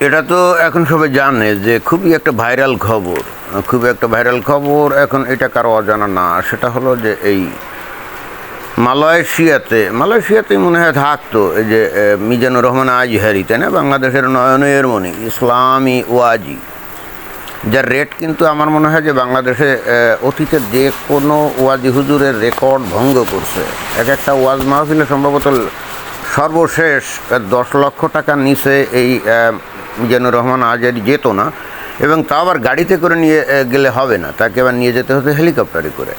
এটা তো এখন সবাই জানে যে খুবই একটা ভাইরাল খবর, এখন এটা কারো অজানা না। সেটা হলো যে এই মালয়েশিয়াতে মনে হয় থাকতো এই যে মিজানুর রহমান আজহারি, তাই না, বাংলাদেশের নয়নের মণি, ইসলামী ওয়াজি, যার রেট কিন্তু আমার মনে হয় যে বাংলাদেশে অতীতের যে কোনো ওয়াজি হুজুরের রেকর্ড ভঙ্গ করছে। এক একটা ওয়াজ মাহফিলে সম্ভবত সর্বশেষ 10 লক্ষ টাকার নিচে এই মিজানুর রহমান আজহারি যেত না, এবং তা আবার গাড়িতে করে নিয়ে গেলে হবে না, তাকে আবার নিয়ে যেতে হতো হেলিকপ্টারে করে।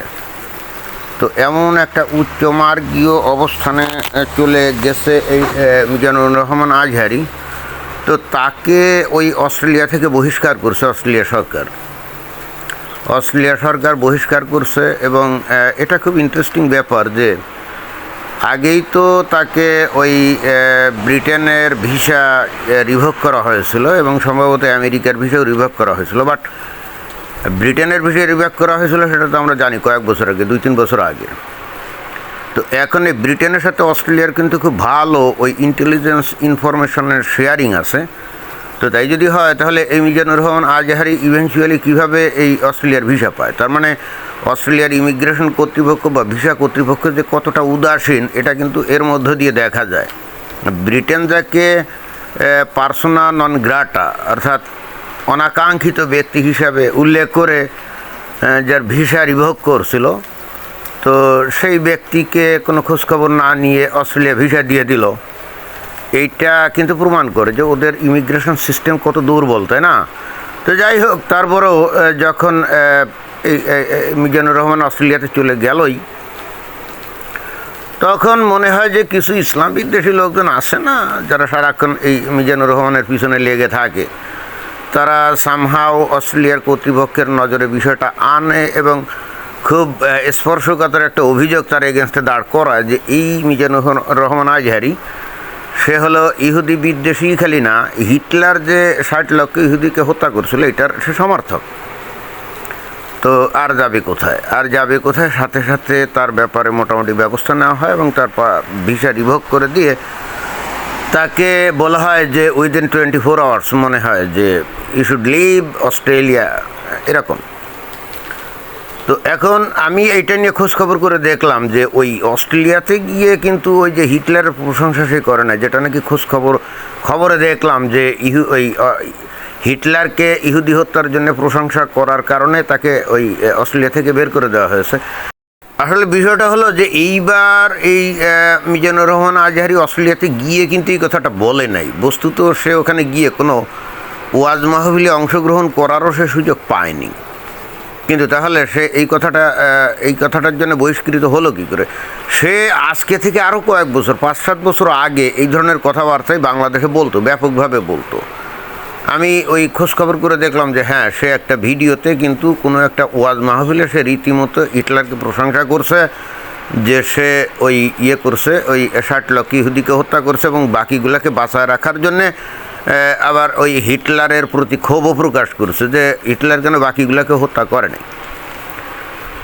তো এমন একটা উচ্চমার্গীয় অবস্থানে চলে গেছে এই মিজানুর রহমান আজহারি। তো তাকে ওই অস্ট্রেলিয়া থেকে বহিষ্কার করছে অস্ট্রেলিয়া সরকার বহিষ্কার করছে। এবং এটা খুব ইন্টারেস্টিং ব্যাপার যে আগেই তো তাকে ওই ব্রিটেনের ভিসা রিভোক করা হয়েছিল, এবং সম্ভবত আমেরিকার ভিসাও রিভোক করা হয়েছিল। বাট ব্রিটেনের ভিসা রিভোক করা হয়েছিল সেটা তো আমরা জানি কয়েক বছর আগে, 2-3 বছর আগে। তো এখন এই ব্রিটেনের সাথে অস্ট্রেলিয়ার কিন্তু খুব ভালো ওই ইন্টেলিজেন্স ইনফরমেশনের শেয়ারিং আছে। তো তাই যদি হয় তাহলে এই মিজানুর রহমান আজহারি ইভেনচুয়ালি কীভাবে এই অস্ট্রেলিয়ার ভিসা পায়, তার মানে অস্ট্রেলিয়ার ইমিগ্রেশন কর্তৃপক্ষ বা ভিসা কর্তৃপক্ষ যে কতটা উদাসীন এটা কিন্তু এর মধ্য দিয়ে দেখা যায়। ব্রিটেন যাকে পার্সোনা নন গ্রাটা অর্থাৎ অনাকাঙ্ক্ষিত ব্যক্তি হিসাবে উল্লেখ করে যার ভিসা রিভোক করছিল, তো সেই ব্যক্তিকে কোনো খোঁজখবর না নিয়ে অস্ট্রেলিয়া ভিসা দিয়ে দিল। এইটা কিন্তু প্রমাণ করে যে ওদের ইমিগ্রেশন সিস্টেম কত দুর্বল, তাই না? তো যাই হোক, তারপরেও যখন এই মিজানুর রহমান অস্ট্রেলিয়াতে চলে গেলই, তখন মনে হয় যে কিছু ইসলাম বিদ্বেষী লোকজন আসে না, যারা সারাক্ষণ এই মিজানুর রহমানের পিছনে লেগে থাকে, তারা সামহাও অস্ট্রেলিয়ার কর্তৃপক্ষের নজরে বিষয়টা আনে এবং খুব স্পর্শকাতর একটা অভিযোগ তার এগেনস্টে দাঁড় করায় যে এই মিজানুর রহমান আজহারি সে হলো ইহুদি বিদ্বেষী খালি না, হিটলার যে 60 লক্ষ ইহুদিকে হত্যা করছিল এটার সে সমর্থক। তো আর যাবে কোথায়? সাথে সাথে তার ব্যাপারে মোটামুটি ব্যবস্থা নেওয়া হয় এবং তার ভিসা রিভোক করে দিয়ে তাকে বলা হয় যে উইদিন 24 আওয়ার্স মনে হয় যে ইউ শুড লিভ অস্ট্রেলিয়া, এরকম। তো এখন আমি এইটা নিয়ে খোঁজখবর করে দেখলাম যে ওই অস্ট্রেলিয়াতে গিয়ে কিন্তু ওই যে হিটলারের প্রশংসা সে করে না, যেটা নাকি খবরে দেখলাম যে ওই হিটলারকে ইহুদি হত্যার জন্য প্রশংসা করার কারণে তাকে ওই অস্ট্রেলিয়া থেকে বের করে দেওয়া হয়েছে। আসলে বিষয়টা হলো যে এইবার এই মিজানুর রহমান আজহারি অস্ট্রেলিয়াতে গিয়ে কিন্তু এই কথাটা বলে নাই। বস্তুত সে ওখানে গিয়ে কোনো ওয়াজ মাহফিলে অংশগ্রহণ করারও সে সুযোগ পায়নি। কিন্তু তাহলে সে এই কথাটার জন্য বহিষ্কৃত হলো কী করে? সে আজকে থেকে আরও কয়েক বছর, 5-7 বছর আগে এই ধরনের কথাবার্তাই বাংলাদেশে বলতো, ব্যাপকভাবে বলতো। আমি ওই খোঁজখবর করে দেখলাম যে হ্যাঁ, সে একটা ভিডিওতে কিন্তু কোনো একটা ওয়াজ মাহফিলে সে রীতিমতো হিটলারকে প্রশংসা করছে যে সে ওই করছে, ওই 60 লক্ষ ইহুদিকে হত্যা করছে এবং বাকিগুলোকে বাঁচায় রাখার জন্যে আবার ওই হিটলারের প্রতি ক্ষোভও প্রকাশ করছে যে হিটলার কেন বাকিগুলোকে হত্যা করে নাই।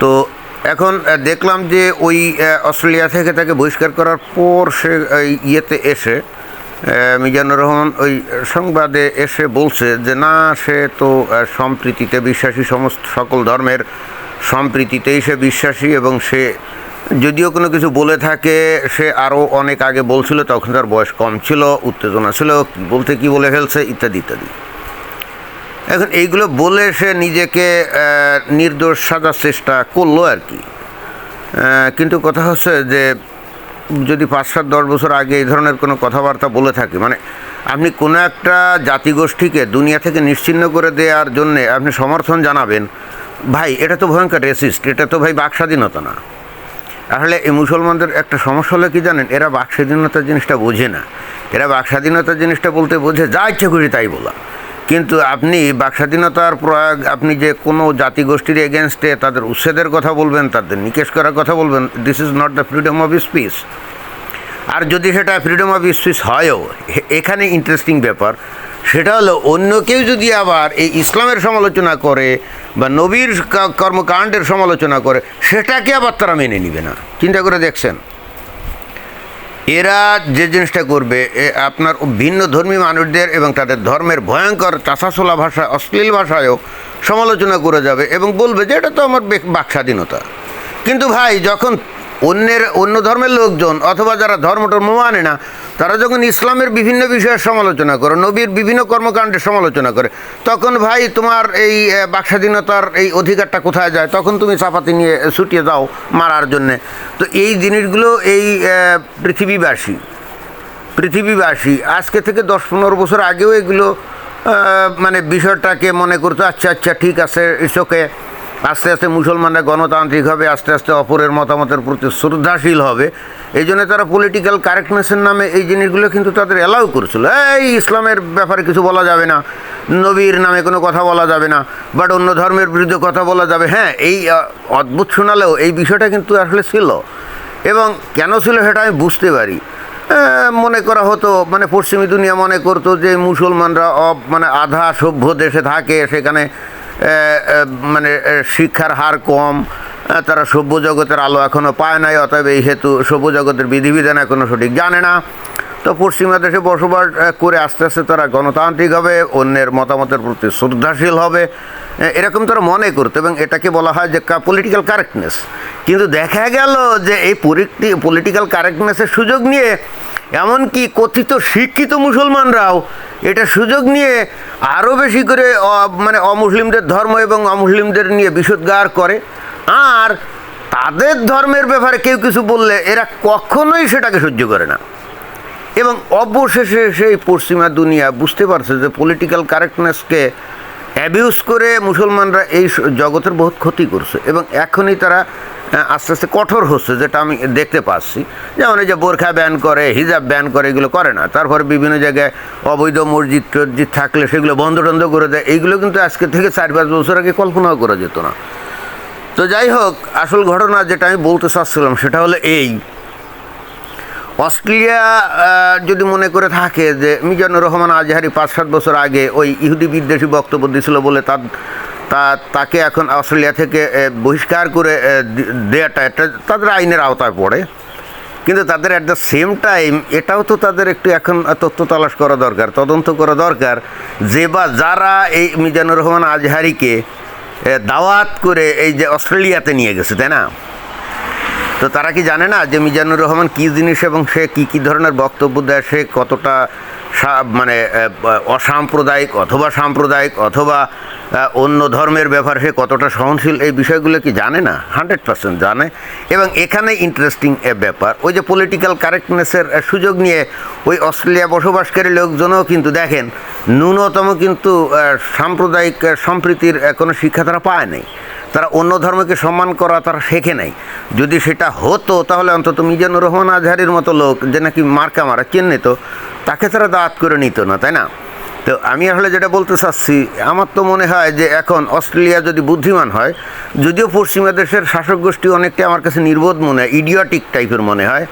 তো এখন দেখলাম যে ওই অস্ট্রেলিয়া থেকে তাকে বহিষ্কার করার পর সে এসে মিজানুর রহমান ওই সংবাদে এসে বলছে যে না, সে তো সম্প্রীতিতে বিশ্বাসী, সকল ধর্মের সম্প্রীতিতেই সে বিশ্বাসী, এবং সে যদিও কোনো কিছু বলে থাকে সে আরও অনেক আগে বলছিল, তখন তার বয়স কম ছিল, উত্তেজনা ছিল, কী বলে ফেলছে ইত্যাদি ইত্যাদি। এখন এইগুলো বলে সে নিজেকে নির্দোষ সাজার চেষ্টা করলো আর কি। কিন্তু কথা হচ্ছে যে যদি 5-7-10 বছর আগে এই ধরনের কোনো কথাবার্তা বলে থাকে, মানে আপনি কোনো একটা জাতিগোষ্ঠীকে দুনিয়া থেকে নিশ্চিহ্ন করে দেওয়ার জন্যে আপনি সমর্থন জানাবেন, ভাই এটা তো ভয়ঙ্কর রেসিস্ট, এটা তো ভাই বাক স্বাধীনতা না। আসলে এই মুসলমানদের একটা সমস্যা হলো কি জানেন, এরা বাক স্বাধীনতার জিনিসটা বোঝে না। এরা বাক স্বাধীনতার জিনিসটা বলতে বোঝে যা ইচ্ছা করি তাই বলা, কিন্তু আপনি বাক স্বাধীনতার প্রয়োগ, আপনি যে কোনো জাতিগোষ্ঠীর এগেনস্টে তাদের উচ্ছেদের কথা বলবেন, তাদের নিকেশ করার কথা বলবেন, this is not the freedom of speech. আর যদি সেটা ফ্রিডম অফ স্পিচ হয়ও, এখানে ইন্টারেস্টিং ব্যাপার সেটা হলো অন্য কেউ যদি আবার এই ইসলামের সমালোচনা করে বা নবীর কর্মকাণ্ডের সমালোচনা করে, সেটাকে আবার তারা মেনে নিবে না। চিন্তা করে দেখছেন? এরা যে জিনিসটা করবে আপনার ভিন্ন ধর্মী মানুষদের এবং তাদের ধর্মের ভয়ঙ্কর চাষাচলা ভাষা, অশ্লীল ভাষায়ও সমালোচনা করে যাবে এবং বলবে যে এটা তো আমার বাক স্বাধীনতা। কিন্তু ভাই, যখন অন্য ধর্মের লোকজন অথবা যারা ধর্ম মানে না, তারা যখন ইসলামের বিভিন্ন বিষয়ের সমালোচনা করে, নবীর বিভিন্ন কর্মকাণ্ডের সমালোচনা করে, তখন ভাই তোমার এই বাক স্বাধীনতার এই অধিকারটা কোথায় যায়? তখন তুমি চাপাতি নিয়ে ছুটিয়ে দাও মারার জন্যে। তো এই জিনিসগুলো এই পৃথিবীবাসী আজকে থেকে 10-15 বছর আগেও এগুলো মানে বিষয়টাকে মনে করতো আচ্ছা ঠিক আছে, ইসোকে আস্তে আস্তে মুসলমানরা গণতান্ত্রিক হবে, আস্তে আস্তে অপরের মতামতের প্রতি শ্রদ্ধাশীল হবে। এই জন্য তারা পলিটিক্যাল কারেক্টনেসের নামে এই জিনিসগুলো কিন্তু তাদের অ্যালাউ করেছিল। এই ইসলামের ব্যাপারে কিছু বলা যাবে না, নবীর নামে কোনো কথা বলা যাবে না, বাট অন্য ধর্মের বিরুদ্ধে কথা বলা যাবে। হ্যাঁ, এই অদ্ভুত শোনালেও এই বিষয়টা কিন্তু আসলে ছিল, এবং কেন ছিল সেটা আমি বুঝতে পারি। মনে করা হতো, মানে পশ্চিমী দুনিয়া মনে করতো যে মুসলমানরা মানে আধা সভ্য দেশে থাকে, সেখানে মানে শিক্ষার হার কম, তারা সভ্য জগতের আলো এখনও পায় নাই, অতএব এই হেতু সভ্য জগতের বিধিবিধান এখনও সঠিক জানে না। তো পশ্চিমা দেশে বসবাস করে আস্তে আস্তে তারা গণতান্ত্রিক হবে, অন্যের মতামতের প্রতি শ্রদ্ধাশীল হবে, এরকম তারা মনে করতো, এবং এটাকে বলা হয় যে পলিটিক্যাল কারেক্টনেস। কিন্তু দেখা গেল যে এই পলিটিক্যাল কারেক্টনেসের সুযোগ নিয়ে এমনকি কথিত শিক্ষিত মুসলমানরাও এটা সুযোগ নিয়ে আরও বেশি করে মানে অমুসলিমদের ধর্ম এবং অমুসলিমদের নিয়ে বিষোদ্গার করে। আর তাদের ধর্মের ব্যাপারে কেউ কিছু বললে এরা কখনোই সেটাকে সহ্য করে না। এবং অবশেষে সেই পশ্চিমা দুনিয়া বুঝতে পারছে যে পলিটিক্যাল কারেক্টনেসকে অ্যাবিউজ করে মুসলমানরা এই জগতের বহুত ক্ষতি করছে, এবং এখনই তারা আস্তে আস্তে কঠোর হচ্ছে, যেটা আমি দেখতে পাচ্ছি। যেমন এই যে বোরখা ব্যান করে, হিজাব ব্যান করে, এগুলো করে না। তারপরে বিভিন্ন জায়গায় অবৈধ মসজিদ টসজিদ থাকলে সেগুলো বন্ধ করে দেয়। এইগুলো কিন্তু আজকে থেকে 4-5 বছর আগে কল্পনাও করা যেত না। তো যাই হোক, আসল ঘটনা যেটা আমি বলতে চাচ্ছিলাম সেটা হলো এই, অস্ট্রেলিয়া যদি মনে করে থাকে যে মিজানুর রহমান আজহারি 5-7 বছর আগে ওই ইহুদি বিদ্বেষী বক্তব্য দিয়েছিল বলে তাকে এখন অস্ট্রেলিয়া থেকে বহিষ্কার করে দেওয়াটা এটা তাদের আইনের আওতায় পড়ে। কিন্তু তাদের অ্যাট দ্য সেম টাইম এটাও তো তাদের একটু এখন তথ্য তালাশ করা দরকার, তদন্ত করা দরকার, যে বা যারা এই মিজানুর রহমান আজহারিকে দাওয়াত করে এই যে অস্ট্রেলিয়াতে নিয়ে গেছে, তাই না? তো তারা কি জানে না যে মিজানুর রহমান কী জিনিস এবং সে কী ধরনের বক্তব্য দেয়, সে কতটা মানে অসাম্প্রদায়িক অথবা সাম্প্রদায়িক অথবা অন্য ধর্মের ব্যাপারে সে কতটা সহনশীল, এই বিষয়গুলো কি জানে না? 100% জানে। এবং এখানে ইন্টারেস্টিং ব্যাপার, ওই যে পলিটিক্যাল কারেক্টনেসের সুযোগ নিয়ে ওই অস্ট্রেলিয়া বসবাসকারী লোকজনও কিন্তু দেখেন ন্যূনতম কিন্তু সাম্প্রদায়িক সম্প্রীতির কোনো শিক্ষা তারা পায় নাই, তারা অন্য ধর্মকে সম্মান করা তারা শেখে নাই। যদি সেটা হতো তাহলে অন্তত মিজানুর রহমান আজহারির মতো লোক যে নাকি মার্কা মারা চিহ্নিত, তাকে তারা দাওয়াত করে নিত না, তাই না? তো আমি আসলে যেটা বলতে চাচ্ছি, আমার তো মনে হয় যে এখন অস্ট্রেলিয়া যদি বুদ্ধিমান হয়, যদিও পশ্চিমা দেশের শাসক গোষ্ঠী অনেকটা আমার কাছে নির্বোধ মনে হয়, ইডিয়টিক টাইপের মনে হয়,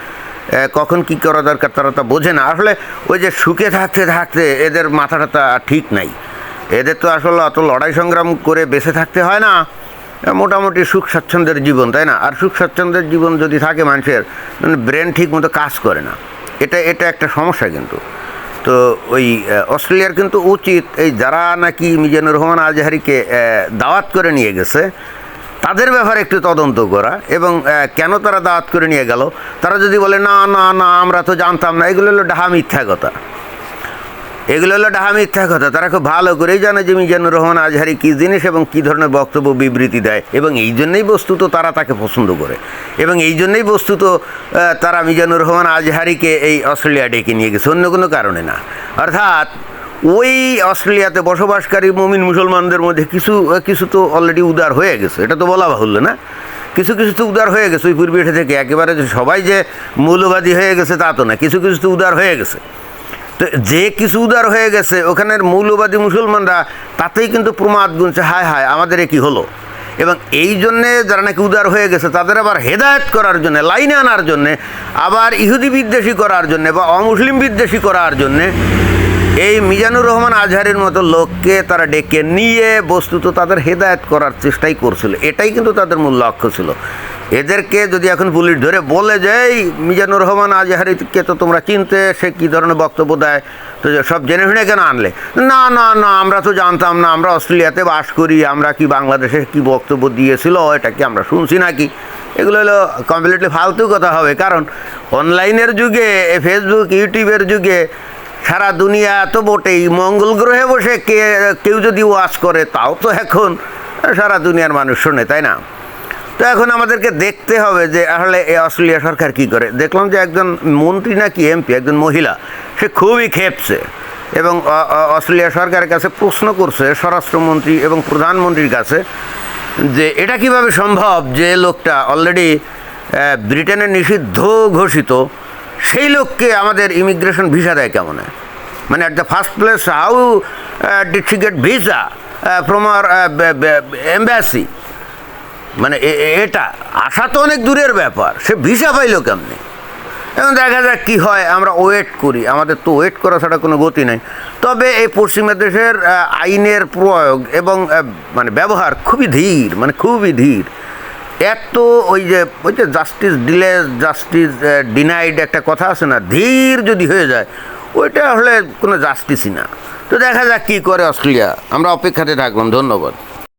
কখন কী করা দরকার তারা তা বোঝে না। আসলে ওই যে সুখে থাকতে থাকতে এদের মাথাটা ঠিক নাই, এদের তো আসলে অত লড়াই সংগ্রাম করে বেঁচে থাকতে হয় না, মোটামুটি সুখ স্বাচ্ছন্দ্যের জীবন, তাই না? আর সুখ স্বাচ্ছন্দ্যের জীবন যদি থাকে মানুষের, মানে ব্রেন ঠিক মতো কাজ করে না, এটা একটা সমস্যা। কিন্তু তো ওই অস্ট্রেলিয়ার কিন্তু উচিত এই যারা নাকি মিজানুর রহমান আজহারিকে দাওয়াত করে নিয়ে গেছে তাদের ব্যাপারে একটু তদন্ত করা, এবং কেন তারা দাওয়াত করে নিয়ে গেল। তারা যদি বলে না না না আমরা তো জানতাম না, এগুলো হলো ডাহা মিথ্যা কথা, তারা খুব ভালো করেই জানে যে মিজানুর রহমান আজহারি কী জিনিস এবং কী ধরনের বক্তব্য বিবৃতি দেয়, এবং এই জন্যই বস্তুত তারা তাকে পছন্দ করে, এবং এই জন্যই বস্তুত তারা মিজানুর রহমান আজহারিকে এই অস্ট্রেলিয়া ডেকে নিয়ে গেছে, অন্য কোনো কারণে না। অর্থাৎ ওই অস্ট্রেলিয়াতে বসবাসকারী মুমিন মুসলমানদের মধ্যে কিছু তো অলরেডি উদার হয়ে গেছে, এটা তো বলা বাহুল্য না? কিছু তো উদার হয়ে গেছে ওই পূর্বে থেকে, একেবারে সবাই যে মৌলবাদী হয়ে গেছে তা তো না, কিছু তো উদার হয়ে গেছে। তো যে কিছু উদার হয়ে গেছে ওখানের মৌলবাদী মুসলমানরা তাতেই কিন্তু প্রমাদ গুনছে, হায় হায় আমাদের কি হলো। এবং এই জন্যে যারা নাকি উদার হয়ে গেছে তাদের আবার হেদায়েত করার জন্যে, লাইনে আনার জন্যে, আবার ইহুদি বিদ্বেষী করার জন্যে বা অমুসলিম বিদ্বেষী করার জন্যে এই মিজানুর রহমান আজহারির মতো লোককে তারা ডেকে নিয়ে বস্তুত তাদের হেদায়েত করার চেষ্টাই করছিল। এটাই কিন্তু তাদের মূল লক্ষ্য ছিল। এদেরকে যদি এখন পুলিশ ধরে বলে যে এই মিজানুর রহমান আজহারিকে তো তোমরা চিনতে, সে কী ধরনের বক্তব্য দেয়, তো সব জেনে শুনে কেন আনলে? না না না, আমরা তো জানতাম না, আমরা অস্ট্রেলিয়াতে বাস করি, আমরা কি বাংলাদেশে কি বক্তব্য দিয়েছিল এটা কি আমরা শুনছি নাকি? এগুলো হলো কমপ্লিটলি ফালতু কথা হবে। কারণ অনলাইনের যুগে, ফেসবুক ইউটিউবের যুগে সারা দুনিয়া তো বটেই, মঙ্গল গ্রহে বসে কেউ যদি ওয়াচ করে তাও তো এখন সারা দুনিয়ার মানুষ শোনে, তাই না? তো এখন আমাদেরকে দেখতে হবে যে আসলে এই অস্ট্রেলিয়া সরকার কী করে। দেখলাম যে একজন মন্ত্রী নাকি এমপি, একজন মহিলা, সে খুবই খেপছে এবং অস্ট্রেলিয়া সরকারের কাছে প্রশ্ন করছে, স্বরাষ্ট্রমন্ত্রী এবং প্রধানমন্ত্রীর কাছে, যে এটা কিভাবে সম্ভব যে লোকটা অলরেডি ব্রিটেনের নিষিদ্ধ ঘোষিত, সেই লোককে আমাদের ইমিগ্রেশন ভিসা দেয় কেমন? মানে at the first place how did she get visa from our embassy? মানে এটা আসা তো অনেক দূরের ব্যাপার, সে ভিসা পাইল কেমনি? এবং দেখা যাক কী হয়, আমরা ওয়েট করি, আমাদের তো ওয়েট করা ছাড়া কোনো গতি নেই। তবে এই পশ্চিমা দেশের আইনের প্রয়োগ এবং মানে ব্যবহার খুবই ধীর, মানে খুবই ধীর। এত ওই যে জাস্টিস ডিলে জাস্টিস ডিনাইড একটা কথা আছে না, ধীর যদি হয়ে যায় ওইটা আসলে কোনো জাস্টিসই না। তো দেখা যাক কী করে অস্ট্রেলিয়া, আমরা অপেক্ষাতে থাকলাম। ধন্যবাদ।